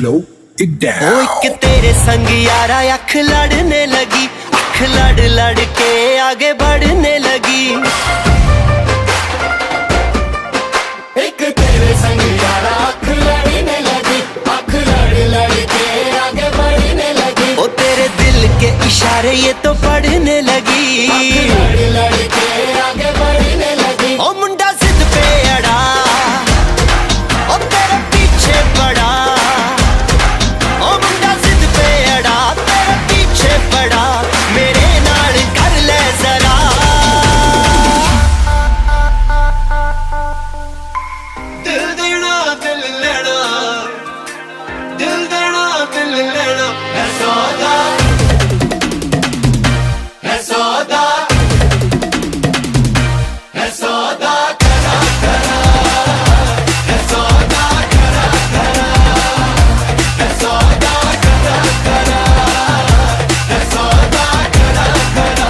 slow it down. ओ एक तेरे संग यारा अख लड़ने लगी, अख लड़ लड़ के आगे बढ़ने लगी। एक तेरे संग यारा अख लड़ने लगी, अख लड़ लड़ के आगे बढ़ने लगी। ओ तेरे दिल के इशारे ये तो पढ़ने लगी, अख लड़ लड़ के आगे बढ़ने लगी। ओ मुंडा जिद पे अड़ा, ओ तेरे पीछे पड़ा। ओ मुंडा जिद पे अड़ा, तेरे पीछे पड़ा। मेरे नाल कर ले जरा। दिल देना दिल लेना, दिल देना दिल लेना है सौदा, है सौदा, है सौदा करा करा, है सौदा करा करा, है सौदा करा करा, है सौदा करा करा।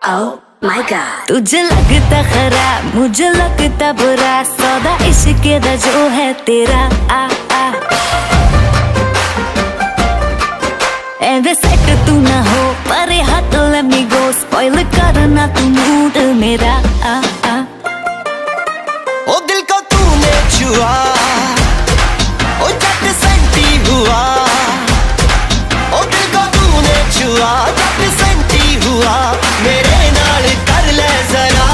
Oh my God, तुझे लगता खराब, मुझे लगता बुरा, सौदा इश्क दा जो है तेरा आ आ। एवे सेट तू ना हो परे हट, let me go, spoil करना तू मूड मेरा आ आ। ओ दिल को तूने छुआ, ओ जट सेंटी हुआ। ओ दिल को तूने छुआ, जट सेंटी हुआ। मेरे नाल कर ले जरा।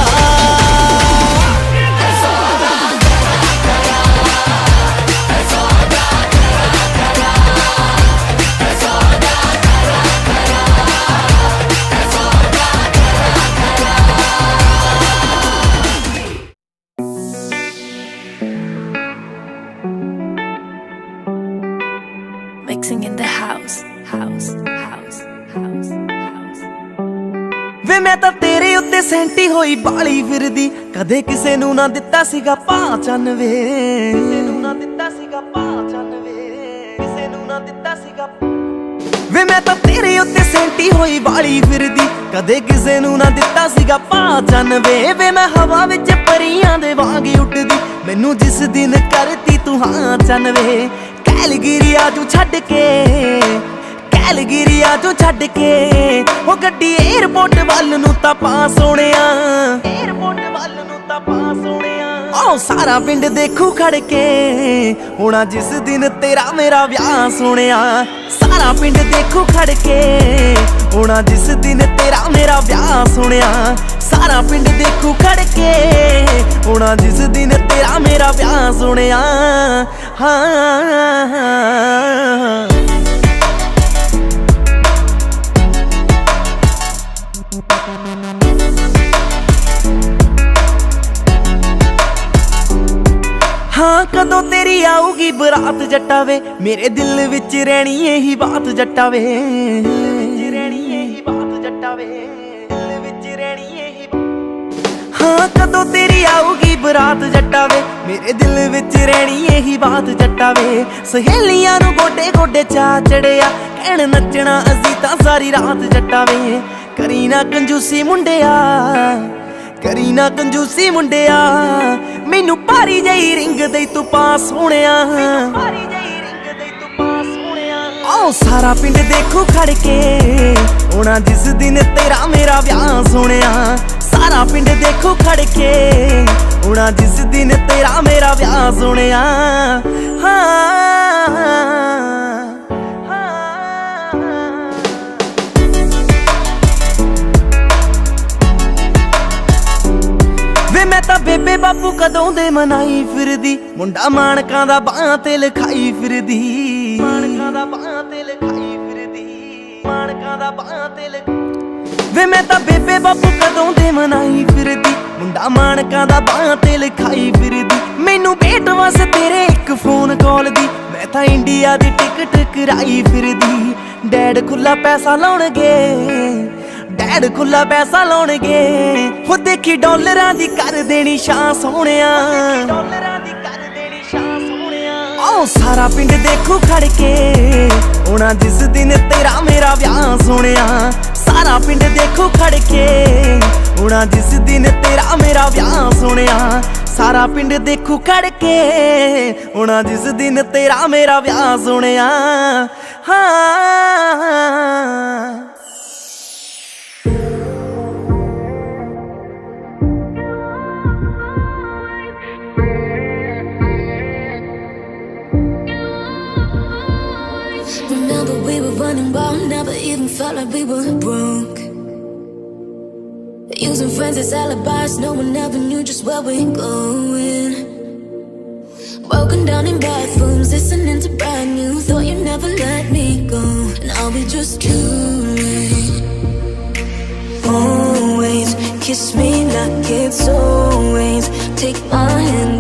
Mixing in the house, house, house, house, house. ਵੇ ਮੈਂ ਤਾਂ ਤੇਰੇ ਉੱਤੇ ਸੈਂਟੀ ਹੋਈ ਬਾਲੀ ਫਿਰਦੀ, ਕਦੇ ਕਿਸੇ ਨੂੰ ਨਾ ਦਿੱਤਾ ਸੀਗਾ ਪਹਿਚਾਨ ਵੇ। ਕਿਸੇ ਨੂੰ ਨਾ ਦਿੱਤਾ ਸੀਗਾ ਪਹਿਚਾਨ ਵੇ, ਕਿਸੇ ਨੂੰ ਨਾ ਦਿੱਤਾ ਸੀਗਾ। ਵੇ ਮੈਂ ਤਾਂ ਤੇਰੇ ਉੱਤੇ ਸੈਂਟੀ ਹੋਈ ਬਾਲੀ ਫਿਰਦੀ, ਕਦੇ ਕਿਸੇ ਨੂੰ ਨਾ ਦਿੱਤਾ ਸੀਗਾ ਪਹਿਚਾਨ ਵੇ। ਵੇ ਮੈਂ ਹਵਾ ਵਿੱਚ ਪਰੀਆਂ ਦੇ ਵਾਂਗ ਉੱਡਦੀ, ਮੈਨੂੰ ਜਿਸ ਦਿਨ ਕਰਤੀ ਤੂੰ ਹਾਂ ਚੰਨ ਵੇ। ਕੈਲਗਰੀਆ ਤੂੰ ਛੱਡ ਕੇ, ਕੈਲਗਰੀਆ ਤੂੰ ਛੱਡ ਕੇ, ਉਹ ਗੱਡੀ ਏਅਰਪੋਰਟ ਵੱਲ ਨੂੰ ਤਾਂ ਪਾ ਸੋਹਣਿਆ, ਏਅਰਪੋਰਟ ਵੱਲ ਨੂੰ ਤਾਂ ਪਾ ਸੋਹਣਿਆ। ਆਹ ਸਾਰਾ ਪਿੰਡ ਦੇਖੂ ਖੜ ਕੇ, ਹੋਣਾ ਜਿਸ ਦਿਨ ਤੇਰਾ ਮੇਰਾ ਵਿਆਹ ਸੋਹਣਿਆ। ਸਾਰਾ ਪਿੰਡ ਦੇਖੂ ਖੜ ਕੇ, ਹੋਣਾ ਜਿਸ ਦਿਨ ਤੇਰਾ ਮੇਰਾ ਵਿਆਹ ਸੋਹਣਿਆ। ਸਾਰਾ ਪਿੰਡ ਦੇਖੂ ਖੜ ਕੇ, ਹੋਣਾ ਜਿਸ ਦਿਨ ਤੇਰਾ ਮੇਰਾ ਵਿਆਹ ਸੋਹਣਿਆ। ਹਾਂ ਹਾਂ ਕਦੋਂ ਤੇਰੀ ਆਊਗੀ ਬਰਾਤ ਜੱਟਾ ਵੇ, ਮੇਰੇ ਦਿਲ ਵਿੱਚ ਰਹਿਣੀ ਇਹੀ ਬਾਤ ਜੱਟਾ ਵੇ। ਰਹਿਣੀ ਇਹੀ ਬਾਤ ਜੱਟਾ ਵੇ, ਦਿਲ ਵਿੱਚ ਰਹਿਣੀ ਇਹੀ। ਹਾਂ ਕਦੋਂ ਤੇਰੀ ਆਊਗੀ ਬਰਾਤ ਜੱਟਾ ਵੇ, ਮੇਰੇ ਦਿਲ ਵਿੱਚ ਰਹਿਣੀ ਇਹੀ ਬਾਤ ਜੱਟਾ ਵੇ। ਸਹੇਲੀਆਂ ਨੂੰ ਗੋਡੇ ਗੋਡੇ ਚਾ ਚੜਿਆ, ਕਹਿਣ ਨੱਚਣਾ ਅਸੀਂ ਤਾਂ ਸਾਰੀ ਰਾਤ ਜੱਟਾ ਵੇ। ਕਰੀ ਨਾ ਕੰਜੂਸੀ ਮੁੰਡਿਆ, ਕਰੀ ਨਾ ਕੰਜੂਸੀ ਮੁੰਡਿਆ, ਮੈਨੂੰ ਭਾਰੀ ਜਈ ਰਿੰਗ ਦੇ ਤੂੰ ਪਾ ਸੋਹਣਿਆ। ਭਾਰੀ ਜਈ ਰਿੰਗ ਦੇ ਤੂੰ ਪਾ ਸੋਹਣਿਆ। ਆਹ ਸਾਰਾ ਪਿੰਡ ਦੇਖੂ ਖੜ ਕੇ, ਹੋਣਾ ਜਿਸ ਦਿਨ ਤੇਰਾ ਮੇਰਾ ਵਿਆਹ ਸੋਹਣਿਆ। ਸਾਰਾ ਪਿੰਡ ਦੇਖੂ ਖੜ ਕੇ, ਹੋਣਾ ਜਿਸ ਦਿਨ ਤੇਰਾ ਮੇਰਾ ਵਿਆਹ ਸੋਹਣਿਆ। ਮੈਂ ਤਾਂ ਬੇਬੇ ਬਾਪੂ ਕਦੋਂ ਦੇ ਮਨਾਈ ਫਿਰਦੀ, ਮੁੰਡਾ ਮਾਣਕਾਂ ਦਾ ਬਾਹਾਂ ਤੇ ਲਿਖਾਈ ਫਿਰਦੀ। ਮਾਣਕਾਂ ਦਾ ਬਾਹਾਂ ਤੇ ਲਿਖਾਈ ਫਿਰਦੀ, ਮਾਣਕਾਂ ਦਾ ਬਾਹਾਂ ਤੇ ਵੇ ਮੈਂ ਤਾਂ ਬੇਬੇ ਬਾਪੂ ਕਦੋਂ ਦੇ ਮਨਾਈ ਫਿਰਦੀ, ਮੁੰਡਾ ਮਾਣਕਾਂ ਦਾ ਬਾਹਾਂ ਤੇ ਲਿਖਾਈ ਫਿਰਦੀ। ਮੈਨੂੰ ਭੇਟ ਵਸ ਤੇਰੇ ਇੱਕ ਫੋਨ ਕਾਲ ਦੀ, ਮੈਂ ਤਾਂ ਇੰਡੀਆ ਦੀ ਟਿਕਟ ਕਰਾਈ ਫਿਰਦੀ। ਡੈਡ ਖੁੱਲਾ ਪੈਸਾ ਲਾਉਣਗੇ, ਡੈਡ ਖੁੱਲਾ ਪੈਸਾ ਲਾਉਣਗੇ, ਹੋ ਦੇਖੀ ਡਾਲਰਾਂ ਦੀ ਕਰ ਦੇਣੀ ਸ਼ਾਂ ਸੋਹਣਿਆ। ਡਾਲਰਾਂ ਦੀ ਕਰ ਦੇਣੀ ਸ਼ਾਂ ਸੋਹਣਿਆ। ओ सारा पिंड देखू खड़ के होना जिस दिन तेरा मेरा ब्याह सोनिया सारा पिंड देखू खड़ के होना जिस दिन तेरा मेरा ब्याह सोनिया सारा पिंड देखू खड़ के होना जिस दिन तेरा मेरा ब्याह सोनिया हाँ Remember we were running wild, never even felt like we were broke. Using friends as alibis, no one ever knew just where we're going. Broken down in bathrooms, listening to brand new. Thought you'd never let me go. Now we just too late. Always kiss me like it's always. Take my hand